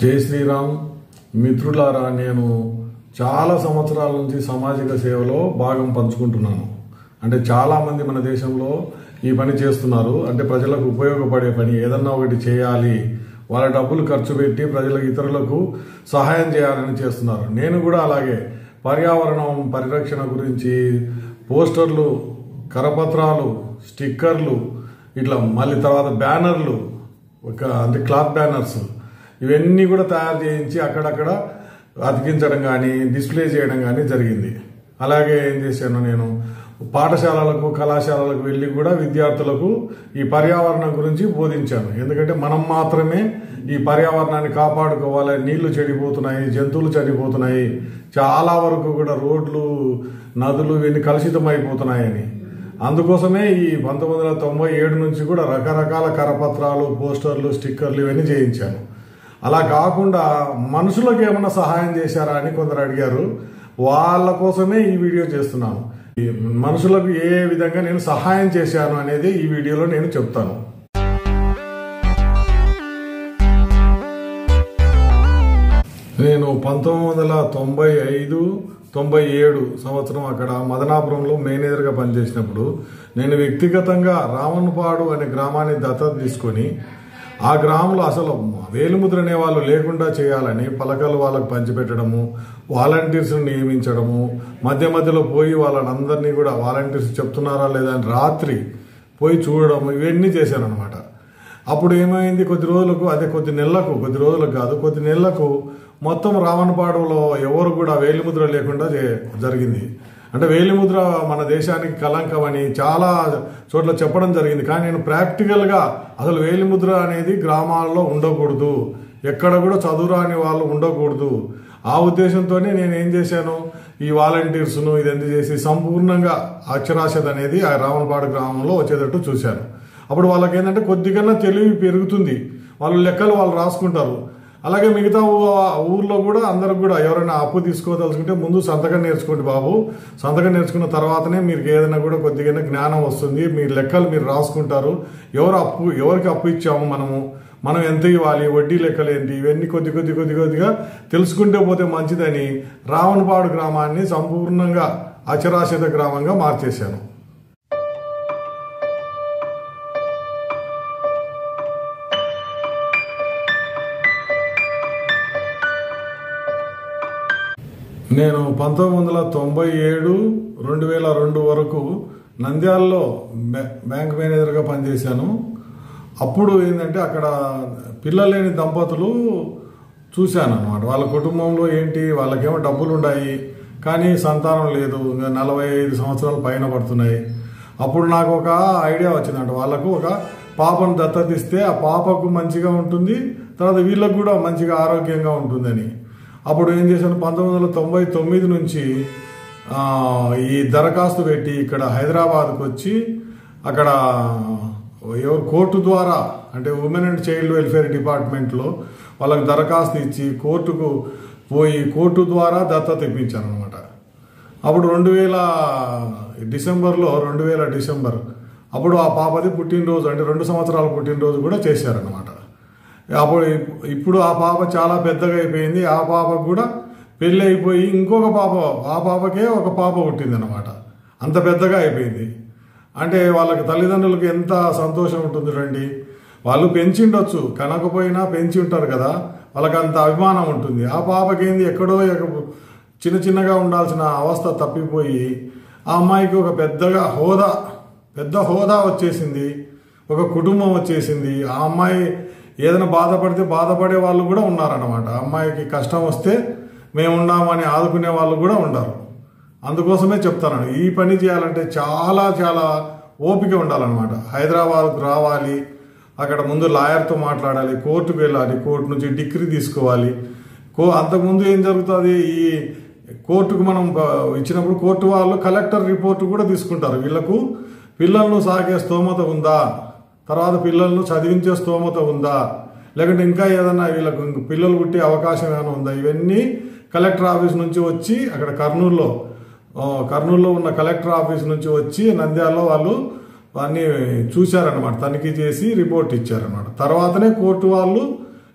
జై శ్రీరామ్ మిత్రులారా, నేను చాలా సంవత్సరాల నుంచి సామాజిక సేవలో భాగం పంచుకుంటున్నాను. అంటే చాలా మంది మన దేశంలో ఈ పని చేస్తున్నారు. అంటే ప్రజలకు ఉపయోగపడే పని ఏదన్నా ఒకటి చేయాలి, వాళ్ళ డబ్బులు ఖర్చు పెట్టి ప్రజలకు ఇతరులకు సహాయం చేయాలని చేస్తున్నారు. నేను కూడా అలాగే పర్యావరణం పరిరక్షణ గురించి పోస్టర్లు, కరపత్రాలు, స్టిక్కర్లు, ఇట్లా మళ్ళీ తర్వాత బ్యానర్లు, అంటే క్లాత్ బ్యానర్స్, ఇవన్నీ కూడా తయారు చేయించి అక్కడక్కడ అతికించడం కానీ డిస్ప్లే చేయడం కానీ జరిగింది. అలాగే ఏం చేశాను, నేను పాఠశాలలకు కళాశాలలకు వెళ్ళి కూడా విద్యార్థులకు ఈ పర్యావరణం గురించి బోధించాను. ఎందుకంటే మనం మాత్రమే ఈ పర్యావరణాన్ని కాపాడుకోవాలి. నీళ్లు చెడిపోతున్నాయి, జంతువులు చనిపోతున్నాయి, చాలా వరకు కూడా రోడ్లు, నదులు ఇవన్నీ కలుషితం అయిపోతున్నాయని. అందుకోసమే ఈ 1997 నుంచి కూడా రకరకాల కరపత్రాలు, పోస్టర్లు, స్టిక్కర్లు ఇవన్నీ చేయించాను. అలా కాకుండా మనుషులకు ఏమైనా సహాయం చేశారా అని కొందరు అడిగారు. వాళ్ళ కోసమే ఈ వీడియో చేస్తున్నాను. ఈ మనుషులకు ఏ విధంగా నేను సహాయం చేశాను అనేది ఈ వీడియోలో నేను చెప్తాను. నేను 1995-97 సంవత్సరం అక్కడ మదనాపురంలో మేనేజర్గా పనిచేసినప్పుడు నేను వ్యక్తిగతంగా రావణపాడు అనే గ్రామాన్ని దత్తత తీసుకొని ఆ గ్రామంలో అసలు వేలిముద్ర అనే వాళ్ళు లేకుండా చేయాలని పలకలు వాళ్ళకు పంచిపెట్టడము, వాలంటీర్స్ని నియమించడము, మధ్య మధ్యలో పోయి వాళ్ళందరినీ కూడా వాలంటీర్స్ చెప్తున్నారా లేదా అని రాత్రి పోయి చూడడం, ఇవన్నీ చేశాను అనమాట. అప్పుడు ఏమైంది, కొద్ది నెలలకు మొత్తం రావణపాడులో ఎవరు కూడా వేలిముద్ర లేకుండా జరిగింది. అంటే వేలిముద్ర మన దేశానికి కలంకం అని చాలా చోట్ల చెప్పడం జరిగింది. కానీ నేను ప్రాక్టికల్గా అసలు వేలిముద్ర అనేది గ్రామాల్లో ఉండకూడదు, ఎక్కడ కూడా చదువురాని వాళ్ళు ఉండకూడదు. ఆ ఉద్దేశంతోనే నేను ఏం చేశాను, ఈ వాలంటీర్స్ను ఇదంతా చేసి సంపూర్ణంగా అక్షరాస్యత అనేది ఆ రావణపాడు గ్రామంలో వచ్చేటట్టు చూశాను. అప్పుడు వాళ్ళకి ఏంటంటే కొద్దిగా తెలివి పెరుగుతుంది, వాళ్ళు లెక్కలు వాళ్ళు రాసుకుంటారు. అలాగే మిగతా ఊర్లో కూడా అందరికి కూడా ఎవరైనా అప్పు తీసుకోదలుచుకుంటే ముందు సంతకం నేర్చుకోండి బాబు, సంతకం నేర్చుకున్న తర్వాతనే మీరు ఏదైనా కూడా కొద్దిగా జ్ఞానం వస్తుంది, మీ లెక్కలు మీరు రాసుకుంటారు. ఎవరికి అప్పు ఇచ్చాము, మనం ఎంత ఇవ్వాలి, వడ్డీ లెక్కలు ఏంటి, ఇవన్నీ కొద్దిగా తెలుసుకుంటే పోతే మంచిదని రావణపాడు గ్రామాన్ని సంపూర్ణంగా అక్షరాస్యత గ్రామంగా మార్చేశాను. నేను 1997-2002 వరకు నంద్యాలలో బ్యాంక్ మేనేజర్గా పనిచేశాను. అప్పుడు ఏంటంటే అక్కడ పిల్లలేని దంపతులు చూశాను అనమాట. వాళ్ళ కుటుంబంలో ఏంటి, వాళ్ళకేమో డబ్బులు ఉన్నాయి కానీ సంతానం లేదు, 45 సంవత్సరాలు పైన పడుతున్నాయి. అప్పుడు నాకు ఒక ఐడియా వచ్చిందంట, వాళ్ళకు ఒక పాపను దత్తతిస్తే ఆ పాపకు మంచిగా ఉంటుంది, తర్వాత వీళ్ళకు కూడా మంచిగా ఆరోగ్యంగా ఉంటుందని. అప్పుడు ఏం చేశాను, 1999 నుంచి ఈ దరఖాస్తు పెట్టి ఇక్కడ హైదరాబాద్కు వచ్చి అక్కడ కోర్టు ద్వారా, అంటే ఉమెన్ అండ్ చైల్డ్ వెల్ఫేర్ డిపార్ట్మెంట్లో వాళ్ళకి దరఖాస్తు ఇచ్చి కోర్టుకు పోయి కోర్టు ద్వారా దత్తత ఇప్పించాను అనమాట. అప్పుడు 2000 డిసెంబర్ అప్పుడు ఆ పాపది పుట్టినరోజు, అంటే 2 సంవత్సరాల పుట్టినరోజు కూడా చేశారనమాట. అప్పుడు ఇప్పుడు ఆ పాప చాలా పెద్దగా అయిపోయింది. ఆ పాపకు కూడా పెళ్ళి అయిపోయి ఇంకొక పాప, ఆ పాపకే ఒక పాప పుట్టింది అనమాట. అంత పెద్దగా అయిపోయింది. అంటే వాళ్ళకి తల్లిదండ్రులకు ఎంత సంతోషం ఉంటుంది రండి. వాళ్ళు పెంచిండొచ్చు, కనకపోయినా పెంచి ఉంటారు కదా, వాళ్ళకి అంత అభిమానం ఉంటుంది. ఆ పాపకేంది ఎక్కడో చిన్నగా ఉండాల్సిన అవస్థ తప్పిపోయి ఆ అమ్మాయికి ఒక పెద్ద హోదా వచ్చేసింది, ఒక కుటుంబం వచ్చేసింది. ఆ అమ్మాయి ఏదైనా బాధపడే వాళ్ళు కూడా ఉన్నారన్నమాట. అమ్మాయికి కష్టం వస్తే మేమున్నామని ఆదుకునే వాళ్ళు కూడా ఉన్నారు. అందుకోసమే చెప్తాను, ఈ పని చేయాలంటే చాలా ఓపిక ఉండాలన్నమాట. హైదరాబాద్కు రావాలి, అక్కడ ముందు లాయర్తో మాట్లాడాలి, కోర్టుకు వెళ్ళాలి, కోర్టు నుంచి డిగ్రీ తీసుకోవాలి. అంతకుముందు ఏం జరుగుతుంది, ఈ కోర్టుకు మనం ఇచ్చినప్పుడు కోర్టు వాళ్ళు కలెక్టర్ రిపోర్టు కూడా తీసుకుంటారు. వీళ్లకు పిల్లలను సాకే స్తోమత ఉందా, తర్వాత పిల్లలను చదివించే స్తోమత ఉందా, లేకుంటే ఇంకా ఏదన్నా వీళ్ళకు పిల్లలు పుట్టే అవకాశం ఏమైనా ఉందా, ఇవన్నీ కలెక్టర్ ఆఫీస్ నుంచి వచ్చి అక్కడ కర్నూలులో ఉన్న కలెక్టర్ ఆఫీస్ నుంచి వచ్చి నంద్యాలలో వాళ్ళు అన్నీ చూశారనమాట, తనిఖీ చేసి రిపోర్ట్ ఇచ్చారనమాట. తర్వాతనే కోర్టు వాళ్ళు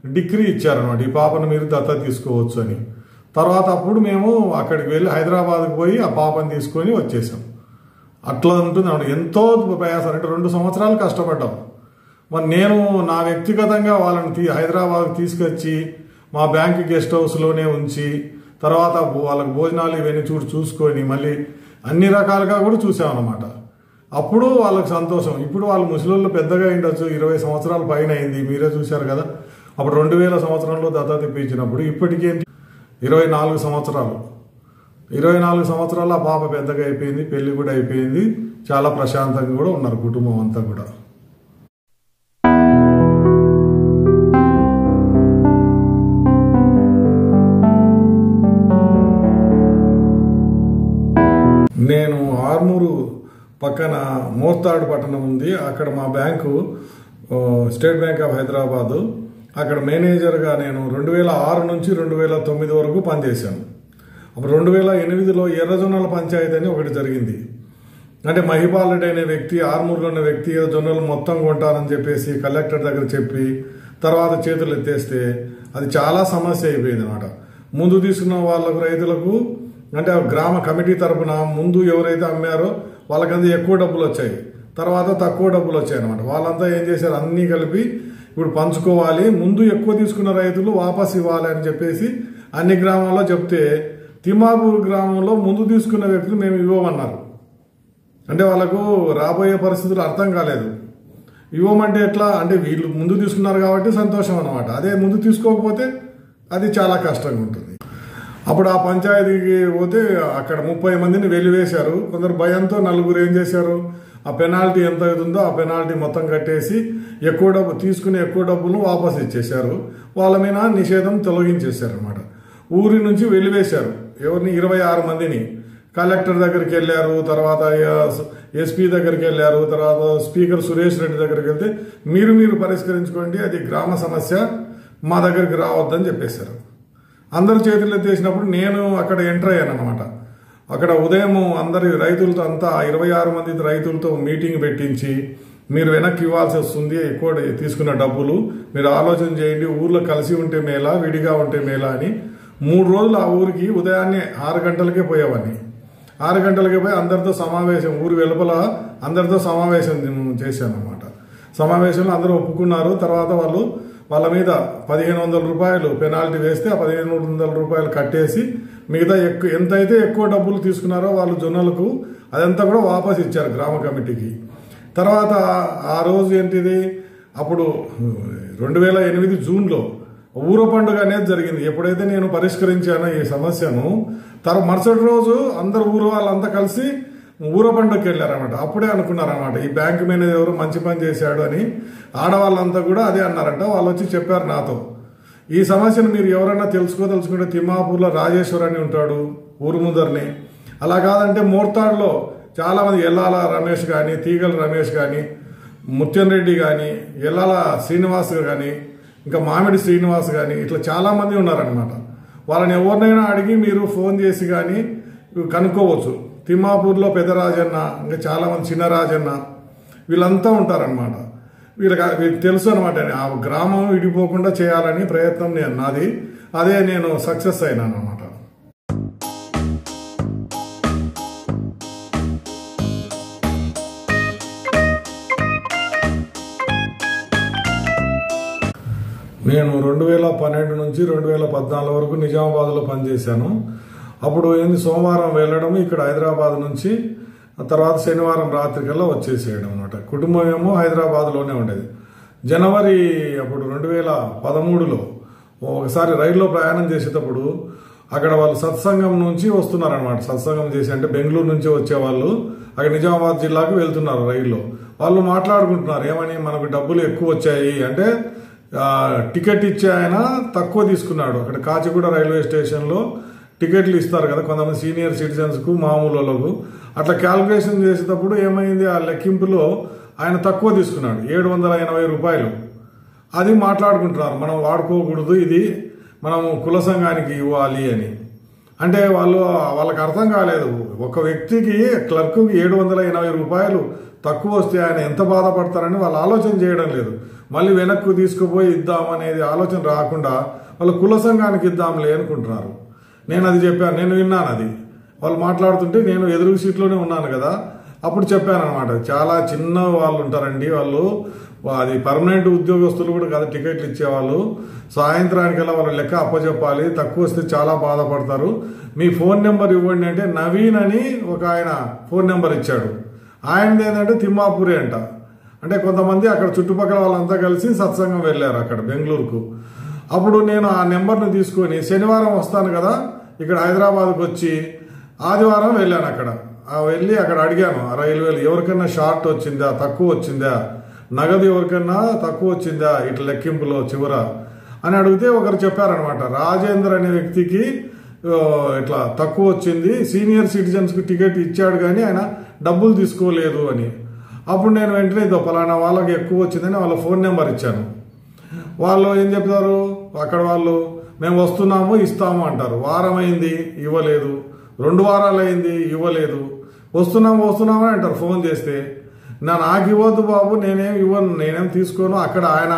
డిగ్రీ ఇచ్చారనమాట, ఈ పాపను మీరు దత్తత తీసుకోవచ్చు అని. తర్వాత అప్పుడు మేము అక్కడికి వెళ్ళి హైదరాబాద్కి పోయి ఆ పాపను తీసుకొని వచ్చేసాం. అట్లా ఉంటుంది అన్నమాట. ఎంతో ప్రయాసం, అంటే 2 సంవత్సరాలు కష్టపడ్డాం. మరి నేను నా వ్యక్తిగతంగా వాళ్ళని హైదరాబాద్కి తీసుకొచ్చి మా బ్యాంక్ గెస్ట్ హౌస్లోనే ఉంచి తర్వాత వాళ్ళకి భోజనాలు ఇవన్నీ చూసుకొని మళ్ళీ అన్ని రకాలుగా కూడా చూసామన్నమాట. అప్పుడు వాళ్ళకి సంతోషం. ఇప్పుడు వాళ్ళు ముసలిళ్ళు పెద్దగా ఉండొచ్చు, 20 సంవత్సరాల పైన అయింది, మీరే చూశారు కదా. అప్పుడు 2000 సంవత్సరంలో దత్తత ఇప్పించినప్పుడు ఇప్పటికేంటి 24 సంవత్సరాలు. 24 సంవత్సరాలు ఆ పాప పెద్దగా అయిపోయింది, పెళ్లి కూడా అయిపోయింది, చాలా ప్రశాంతంగా కూడా ఉన్నారు కుటుంబం అంతా కూడా. నేను ఆర్మూరు పక్కన మోర్తాడు పట్టణం ఉంది, అక్కడ మా bank state bank of Hyderabad, అక్కడ మేనేజర్గా నేను 2006 నుంచి 2009 వరకు పనిచేశాను. అప్పుడు 2008లో ఎర్రజొన్నల పంచాయతీ అని ఒకటి జరిగింది. అంటే మహిపాల్ రెడ్డి అనే వ్యక్తి, ఆర్మూరులో ఉన్న వ్యక్తి జొన్నలు మొత్తం కొంటానని చెప్పేసి కలెక్టర్ దగ్గర చెప్పి తర్వాత చేతులు ఎత్తేస్తే అది చాలా సమస్య అయిపోయింది అనమాట. ముందు తీసుకున్న వాళ్ళకు రైతులకు అంటే గ్రామ కమిటీ తరఫున ముందు ఎవరైతే అమ్మారో వాళ్ళకంతా ఎక్కువ డబ్బులు వచ్చాయి, తర్వాత తక్కువ డబ్బులు వచ్చాయి అనమాట. వాళ్ళంతా ఏం చేశారు, అన్నీ కలిపి ఇప్పుడు పంచుకోవాలి, ముందు ఎక్కువ తీసుకున్న రైతులు వాపస్ ఇవ్వాలి అని చెప్పేసి అన్ని గ్రామాల్లో చెప్తే తిమ్మాపూర్ గ్రామంలో ముందు తీసుకున్న వ్యక్తులు మేము ఇవ్వమన్నారు. అంటే వాళ్ళకు రాబోయే పరిస్థితులు అర్థం కాలేదు. ఇవ్వమంటే ఎట్లా అంటే వీళ్ళు ముందు తీసుకున్నారు కాబట్టి సంతోషం అనమాట, అదే ముందు తీసుకోకపోతే అది చాలా కష్టంగా ఉంటుంది. అప్పుడు ఆ పంచాయతీకి పోతే అక్కడ 30 మందిని వెలివేశారు. కొందరు భయంతో నలుగురు ఏం చేశారు, ఆ పెనాల్టీ ఎంత అవుతుందో ఆ పెనాల్టీ మొత్తం కట్టేసి ఎక్కువ డబ్బు తీసుకుని ఎక్కువ డబ్బులను వాపస్ ఇచ్చేశారు. వాళ్ళ మీద నిషేధం తొలగించేశారు అనమాట. ఊరి నుంచి వెలివేశారు ఎవరిని, 26 మందిని. కలెక్టర్ దగ్గరికి వెళ్ళారు, తర్వాత ఎస్పీ దగ్గరికి వెళ్ళారు, తర్వాత స్పీకర్ సురేష్ రెడ్డి దగ్గరికి వెళ్తే మీరు పరిష్కరించుకోండి, అది గ్రామ సమస్య, మా దగ్గరికి రావద్దని చెప్పేశారు. అందరు చేతులు ఎత్తేసినప్పుడు నేను అక్కడ ఎంటర్ అయ్యాను అనమాట. అక్కడ ఉదయం అందరి రైతులతో అంతా 26 మంది రైతులతో మీటింగ్ పెట్టించి మీరు వెనక్కి ఇవ్వాల్సి వస్తుంది, ఎక్కువ తీసుకున్న డబ్బులు మీరు ఆలోచన చేయండి, ఊర్లో కలిసి ఉంటే మేలా విడిగా ఉంటే మేలా అని 3 రోజులు ఆ ఊరికి ఉదయాన్నే 6 గంటలకే పోయేవాడిని. 6 గంటలకే పోయి అందరితో సమావేశం, ఊరు వెలుపల అందరితో సమావేశం చేశాను అనమాట. సమావేశంలో అందరూ ఒప్పుకున్నారు. తర్వాత వాళ్ళ మీద 1500 రూపాయలు పెనాల్టీ వేస్తే ఆ 1500 రూపాయలు కట్టేసి మిగతా ఎంతైతే ఎక్కువ డబ్బులు తీసుకున్నారో వాళ్ళు జొన్నలకు అదంతా కూడా వాపస్ ఇచ్చారు గ్రామ కమిటీకి. తర్వాత ఆ రోజు ఏంటిది, అప్పుడు 2008 జూన్లో ఊర పండుగ అనేది జరిగింది. ఎప్పుడైతే నేను పరిష్కరించానో ఈ సమస్యను, మరుసటి రోజు అందరు ఊరు వాళ్ళంతా కలిసి ఊర పండుగకి వెళ్ళారనమాట. అప్పుడే అనుకున్నారనమాట ఈ బ్యాంక్ మేనేజర్ ఎవరు మంచి పని చేశాడు అని. ఆడవాళ్ళంతా కూడా అదే అన్నారంట. వాళ్ళు వచ్చి చెప్పారు నాతో, ఈ సమస్యను మీరు ఎవరైనా తెలుసుకుంటే తిమ్మాపూర్లో రాజేశ్వర్ అని ఉంటాడు ఊరు ముందరని, అలా కాదంటే మోర్తాడులో చాలామంది ఎల్లాల రమేష్ కానీ, తీగల రమేష్ కానీ, ముత్యం రెడ్డి కానీ, ఎల్లాల శ్రీనివాస్ కానీ, ఇంకా మామిడి శ్రీనివాస్ కానీ, ఇట్లా చాలామంది ఉన్నారనమాట. వాళ్ళని ఎవరినైనా అడిగి మీరు ఫోన్ చేసి కానీ కనుక్కోవచ్చు. తిమ్మాపూర్లో పెద్ద రాజన్న, ఇంకా చాలామంది చిన్న రాజన్న, వీళ్ళంతా ఉంటారనమాట. వీళ్ళకి తెలుసు అనమాట. ఆ గ్రామం విడిపోకుండా చేయాలని ప్రయత్నం నాది, అదే నేను సక్సెస్ అయినాను అనమాట. నేను 2012 నుంచి 2014 వరకు నిజామాబాద్లో పనిచేశాను. అప్పుడు సోమవారం వెళ్ళడం ఇక్కడ హైదరాబాద్ నుంచి, తర్వాత శనివారం రాత్రికల్లా వచ్చేసేయడం అనమాట. కుటుంబం ఏమో హైదరాబాద్లోనే ఉండేది. జనవరి అప్పుడు 2013లో ఒకసారి రైల్లో ప్రయాణం చేసేటప్పుడు అక్కడ వాళ్ళు సత్సంగం నుంచి వస్తున్నారనమాట. సత్సంగం చేసి అంటే బెంగళూరు నుంచి వచ్చేవాళ్ళు అక్కడ నిజామాబాద్ జిల్లాకు వెళ్తున్నారు రైల్లో. వాళ్ళు మాట్లాడుకుంటున్నారు ఏమని, మనకు డబ్బులు ఎక్కువ వచ్చాయి అంటే టికెట్ ఇచ్చే ఆయన తక్కువ తీసుకున్నాడు. అక్కడ కాచిగూడ రైల్వే స్టేషన్లో టికెట్లు ఇస్తారు కదా కొంతమంది సీనియర్ సిటిజన్స్కు, మామూలు వాళ్ళకు. అట్లా క్యాల్కులేషన్ చేసేటప్పుడు ఏమైంది, ఆ లెక్కింపులో ఆయన తక్కువ తీసుకున్నాడు, 780 రూపాయలు. అది మాట్లాడుకుంటున్నారు, మనం వాడుకోకూడదు, ఇది మనము కుల సంఘానికి ఇవ్వాలి అని. అంటే వాళ్ళకి అర్థం కాలేదు, ఒక వ్యక్తికి క్లర్క్కి 780 రూపాయలు తక్కువ వస్తే ఆయన ఎంత బాధపడతారని వాళ్ళు ఆలోచన చేయడం లేదు. మళ్ళీ వెనక్కు తీసుకుపోయి ఇద్దామనేది ఆలోచన రాకుండా వాళ్ళ కుల సంఘానికి ఇద్దాంలే అనుకుంటున్నారు. నేను అది చెప్పాను, నేను విన్నాను అది. వాళ్ళు మాట్లాడుతుంటే నేను ఎదురు సీట్లోనే ఉన్నాను కదా, అప్పుడు చెప్పాను అనమాట. చాలా చిన్న వాళ్ళు ఉంటారండి, వాళ్ళు అది పర్మనెంట్ ఉద్యోగస్తులు కూడా కదా టికెట్లు ఇచ్చేవాళ్ళు. సాయంత్రానికల్లా వాళ్ళ లెక్క అప్పచెప్పాలి, తక్కువ వస్తే చాలా బాధపడతారు. మీ ఫోన్ నెంబర్ ఇవ్వండి అంటే నవీన్ అని ఒక ఆయన ఫోన్ నెంబర్ ఇచ్చాడు. ఆయనది ఏంటంటే తిమ్మాపురి అంట. అంటే కొంతమంది అక్కడ చుట్టుపక్కల వాళ్ళంతా కలిసి సత్సంగం వెళ్ళారు అక్కడ బెంగళూరుకు. అప్పుడు నేను ఆ నెంబర్ను తీసుకొని శనివారం వస్తాను కదా ఇక్కడ హైదరాబాద్కు వచ్చి ఆదివారం వెళ్ళాను. అక్కడ వెళ్ళి అక్కడ అడిగాను, రైల్వేలు ఎవరికైనా షార్ట్ వచ్చిందా, తక్కువ వచ్చిందా, నగదు ఎవరికైనా తక్కువ వచ్చిందా ఇట్లా లెక్కింపులో చివర అని అడిగితే ఒకరు చెప్పారనమాట. రాజేందర్ అనే వ్యక్తికి ఇట్లా తక్కువ వచ్చింది, సీనియర్ సిటిజన్స్కి టికెట్ ఇచ్చాడు కానీ ఆయన డబ్బులు తీసుకోలేదు అని. అప్పుడు నేను వెంటనే పలానా వాళ్ళకి ఎక్కువ వచ్చిందని వాళ్ళ ఫోన్ నెంబర్ ఇచ్చాను. వాళ్ళు ఏం చెప్తారు, అక్కడ వాళ్ళు మేము వస్తున్నాము ఇస్తాము అంటారు. వారం అయింది ఇవ్వలేదు, 2 వారాలు అయింది ఇవ్వలేదు, వస్తున్నాము అని అంటారు ఫోన్ చేస్తే. నాకు ఇవ్వద్దు బాబు, నేనేం ఇవ్వను, నేనేం తీసుకోను. అక్కడ ఆయన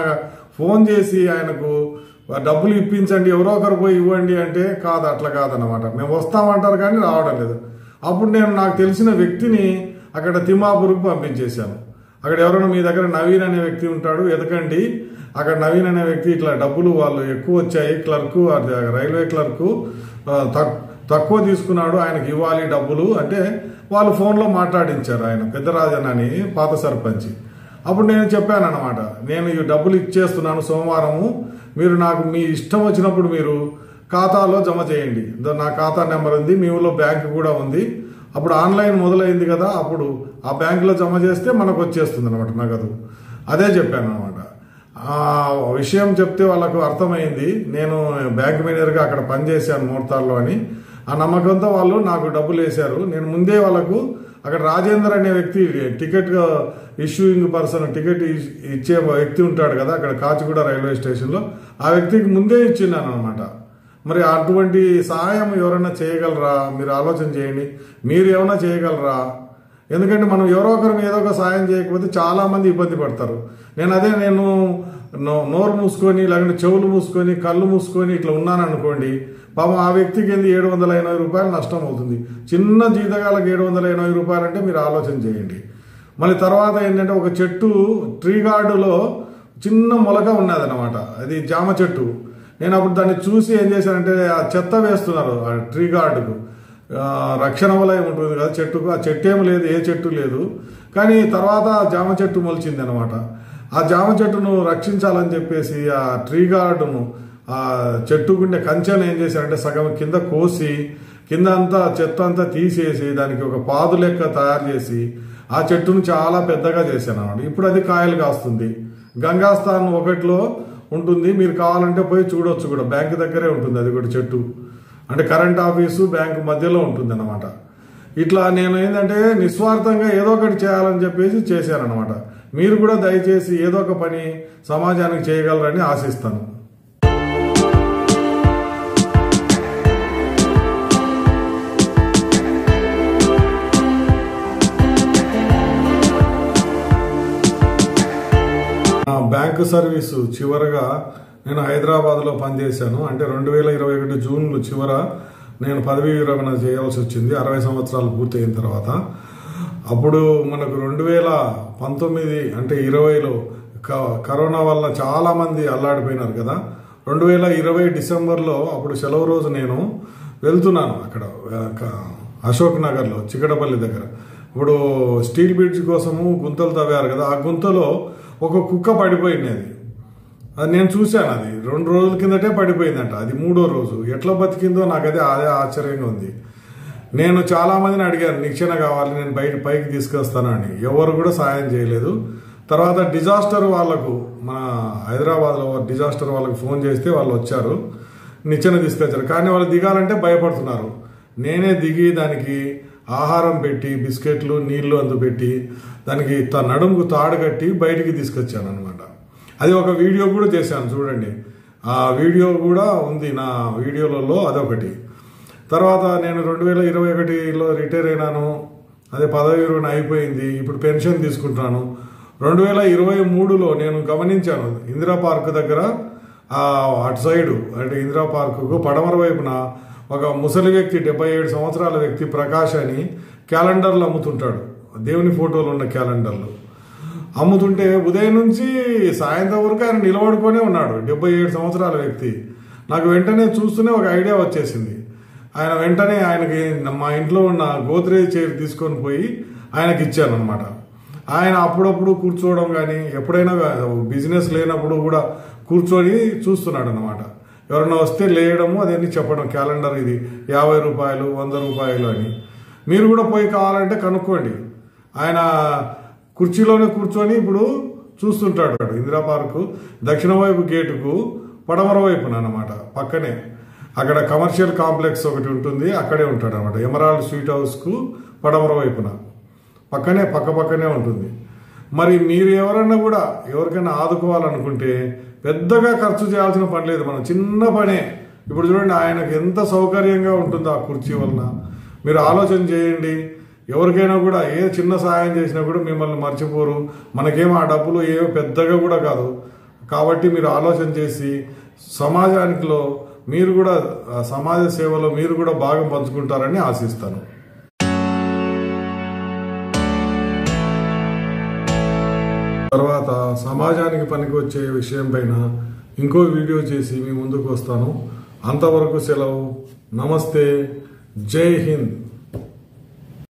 ఫోన్ చేసి ఆయనకు డబ్బులు ఇప్పించండి, ఎవరో ఒకరు పోయి ఇవ్వండి అంటే కాదు, అట్లా కాదన్నమాట. మేము వస్తామంటారు కానీ రావడం లేదు. అప్పుడు నేను నాకు తెలిసిన వ్యక్తిని అక్కడ తిమ్మాపూర్కు పంపించేశాను. అక్కడ ఎవరైనా మీ దగ్గర నవీన్ అనే వ్యక్తి ఉంటాడు, ఎదకండి. అక్కడ నవీన్ అనే వ్యక్తి ఇట్లా డబ్బులు వాళ్ళు ఎక్కువ వచ్చాయి, క్లర్కు రైల్వే క్లర్కు తక్కువ తీసుకున్నాడు, ఆయనకి ఇవ్వాలి డబ్బులు అంటే వాళ్ళు ఫోన్లో మాట్లాడించారు. ఆయన పెద్దరాజన్ అని పాత సర్పంచి. అప్పుడు నేను చెప్పాను అనమాట, నేను ఈ డబ్బులు ఇచ్చేస్తున్నాను సోమవారము, మీరు నాకు మీ ఇష్టం వచ్చినప్పుడు మీరు ఖాతాలో జమ చేయండి. నా ఖాతా నెంబర్ ఉంది, మీ ఊళ్ళో బ్యాంక్ కూడా ఉంది. అప్పుడు ఆన్లైన్ మొదలైంది కదా, అప్పుడు ఆ బ్యాంకులో జమ చేస్తే మనకు వచ్చేస్తుంది అనమాట నగదు. అదే చెప్పాను అనమాట. ఆ విషయం చెప్తే వాళ్ళకు అర్థమైంది, నేను బ్యాంక్ మేనేజర్గా అక్కడ పనిచేశాను మోర్తాల్లో అని. ఆ నమ్మకంతో వాళ్ళు నాకు డబ్బులు వేశారు. నేను ముందే వాళ్ళకు అక్కడ రాజేందర్ అనే వ్యక్తి టికెట్ ఇష్యూయింగ్ పర్సన్, టికెట్ ఇచ్చే వ్యక్తి ఉంటాడు కదా అక్కడ కాచిగూడ రైల్వే స్టేషన్లో, ఆ వ్యక్తికి ముందే ఇచ్చిన్నాను అనమాట. మరి అటువంటి సహాయం ఎవరైనా చేయగలరా? మీరు ఆలోచన చేయండి, మీరు ఏమైనా చేయగలరా? ఎందుకంటే మనం ఎవరో ఒకరు ఏదో ఒక సహాయం చేయకపోతే చాలా మంది ఇబ్బంది పడతారు. నేను నోరు మూసుకొని లేకుంటే చెవులు మూసుకొని కళ్ళు మూసుకొని ఇట్లా ఉన్నాను అనుకోండి, పాపం ఆ వ్యక్తికి 780 రూపాయలు నష్టం అవుతుంది. చిన్న జీతగాలకు 780 రూపాయలు అంటే మీరు ఆలోచన చేయండి. మళ్ళీ తర్వాత ఏంటంటే ఒక చెట్టు ట్రీ గార్డులో చిన్న మొలక ఉన్నదన్నమాట, అది జామ చెట్టు. నేను అప్పుడు దాన్ని చూసి ఏం చేశానంటే ఆ చెత్త వేస్తున్నారు ఆ ట్రీ గార్డుకు, రక్షణ వలయం ఉంటుంది కదా చెట్టుకు, ఆ చెట్టు ఏమి లేదు, ఏ చెట్టు లేదు. కానీ తర్వాత జామ చెట్టు మొలిచింది అనమాట. ఆ జామ చెట్టును రక్షించాలని చెప్పేసి ఆ ట్రీ గార్డును ఆ చెట్టుకుండే కంచెను ఏం చేశారంటే సగం కింద కోసి కింద అంతా చెత్త అంతా తీసేసి దానికి ఒక పాదు లెక్క తయారు చేసి ఆ చెట్టును చాలా పెద్దగా చేశాను అన్నమాట. ఇప్పుడు అది కాయలు కాస్తుంది. గంగాస్థాన్ 1లో ఉంటుంది, మీరు కావాలంటే పోయి చూడొచ్చు కూడా, బ్యాంక్ దగ్గరే ఉంటుంది అది కూడా చెట్టు. అంటే కరెంట్ ఆఫీసు బ్యాంకు మధ్యలో ఉంటుంది అన్నమాట. ఇట్లా నేను ఏంటంటే నిస్వార్థంగా ఏదో ఒకటి చేయాలని చెప్పేసి చేశానన్నమాట. మీరు కూడా దయచేసి ఏదో ఒక పని సమాజానికి చేయగలరని ఆశిస్తాను. బ్యాంకు సర్వీసు చివరగా నేను హైదరాబాద్లో పనిచేశాను. అంటే 2021 జూన్ చివర నేను పదవీ విరమణ చేయాల్సి వచ్చింది 60 సంవత్సరాలు పూర్తయిన తర్వాత. అప్పుడు మనకు 2019 అంటే 20లో కరోనా వల్ల చాలామంది అల్లాడిపోయినారు కదా. 2020 డిసెంబర్లో అప్పుడు సెలవు రోజు నేను వెళ్తున్నాను అక్కడ అశోక్ నగర్లో చికటపల్లి దగ్గర. ఇప్పుడు స్టీల్ బ్రిడ్జ్ కోసము గుంతలు తవ్వారు కదా, ఆ గుంతలో ఒక కుక్క పడిపోయింది. అది నేను చూశాను, అది 2 రోజుల కిందటే పడిపోయిందంట. అది 3వ రోజు ఎట్లా బతికిందో నాకు అదే ఆశ్చర్యంగా ఉంది. నేను చాలా మందిని అడిగాను, నిచ్చెన కావాలి నేను పైకి తీసుకొస్తానని, ఎవరు కూడా సాయం చేయలేదు. తర్వాత డిజాస్టర్ వాళ్ళకు మన హైదరాబాద్లో డిజాస్టర్ వాళ్ళకు ఫోన్ చేస్తే వాళ్ళు వచ్చారు, నిచ్చెన తీసుకొచ్చారు. కానీ వాళ్ళు దిగాలంటే భయపడుతున్నారు. నేనే దిగి దానికి ఆహారం పెట్టి బిస్కెట్లు నీళ్లు అందుపెట్టి దానికి నడుముకు తాడు కట్టి బయటికి తీసుకొచ్చాను అనమాట. అది ఒక వీడియో కూడా చేశాను చూడండి, ఆ వీడియో కూడా ఉంది నా వీడియోలలో అదొకటి. తర్వాత నేను 2021లో రిటైర్ అయినాను, అదే పదవి విరమణ అయిపోయింది. ఇప్పుడు పెన్షన్ తీసుకుంటున్నాను. 2023లో నేను గమనించాను ఇందిరా పార్క్ దగ్గర అటు సైడు అంటే ఇందిరా పార్కుకు పడమర వైపున ఒక ముసలి వ్యక్తి 77 సంవత్సరాల వ్యక్తి ప్రకాష్ అని క్యాలెండర్లు అమ్ముతుంటాడు. దేవుని ఫోటోలు ఉన్న క్యాలెండర్లు అమ్ముతుంటే ఉదయం నుంచి సాయంత్రం వరకు ఆయన నిలబడుకొనే ఉన్నాడు. 77 సంవత్సరాల వ్యక్తి. నాకు వెంటనే చూస్తూనే ఒక ఐడియా వచ్చేసింది. ఆయన వెంటనే ఆయనకి మా ఇంట్లో ఉన్న గోద్రేజ్ చైర్ తీసుకొని పోయి ఆయనకి ఇచ్చాను అనమాట. ఆయన అప్పుడప్పుడు కూర్చోవడం కానీ ఎప్పుడైనా బిజినెస్ లేనప్పుడు కూడా కూర్చొని చూస్తున్నాడు అనమాట. ఎవరైనా వస్తే లేయడము అదన్నీ చెప్పడం, క్యాలెండర్ ఇది 50 రూపాయలు 100 రూపాయలు అని. మీరు కూడా పోయి కావాలంటే కనుక్కోండి. ఆయన కుర్చీలోనే కూర్చొని ఇప్పుడు చూస్తుంటాడు. ఇందిరా పార్కు దక్షిణ వైపు గేటుకు పడమర వైపున అనమాట, పక్కనే అక్కడ కమర్షియల్ కాంప్లెక్స్ ఒకటి ఉంటుంది, అక్కడే ఉంటాడు అనమాట. ఎమరాల్డ్ స్వీట్ హౌస్కు పడమర వైపున పక్కనే ఉంటుంది. మరి మీరు ఎవరన్నా కూడా ఎవరికైనా ఆదుకోవాలనుకుంటే పెద్దగా ఖర్చు చేయాల్సిన పని లేదు, మనం చిన్న పనే. ఇప్పుడు చూడండి ఆయనకు ఎంత సౌకర్యంగా ఉంటుందో ఆ కుర్చీ వలన. మీరు ఆలోచన చేయండి. ఎవరికైనా కూడా ఏ చిన్న సహాయం చేసినా కూడా మిమ్మల్ని మర్చిపోరు. మనకేమో ఆ డబ్బులు ఏవో పెద్దగా కూడా కాదు. కాబట్టి మీరు ఆలోచన చేసి సమాజానికిలో మీరు కూడా సమాజ సేవలో మీరు కూడా భాగం పంచుకుంటారని ఆశిస్తాను. తర్వాత సమాజానికి పనికి వచ్చే విషయం పైన ఇంకో వీడియో చేసి మీ ముందుకు వస్తాను. అంతవరకు సెలవు. నమస్తే. జై హింద్.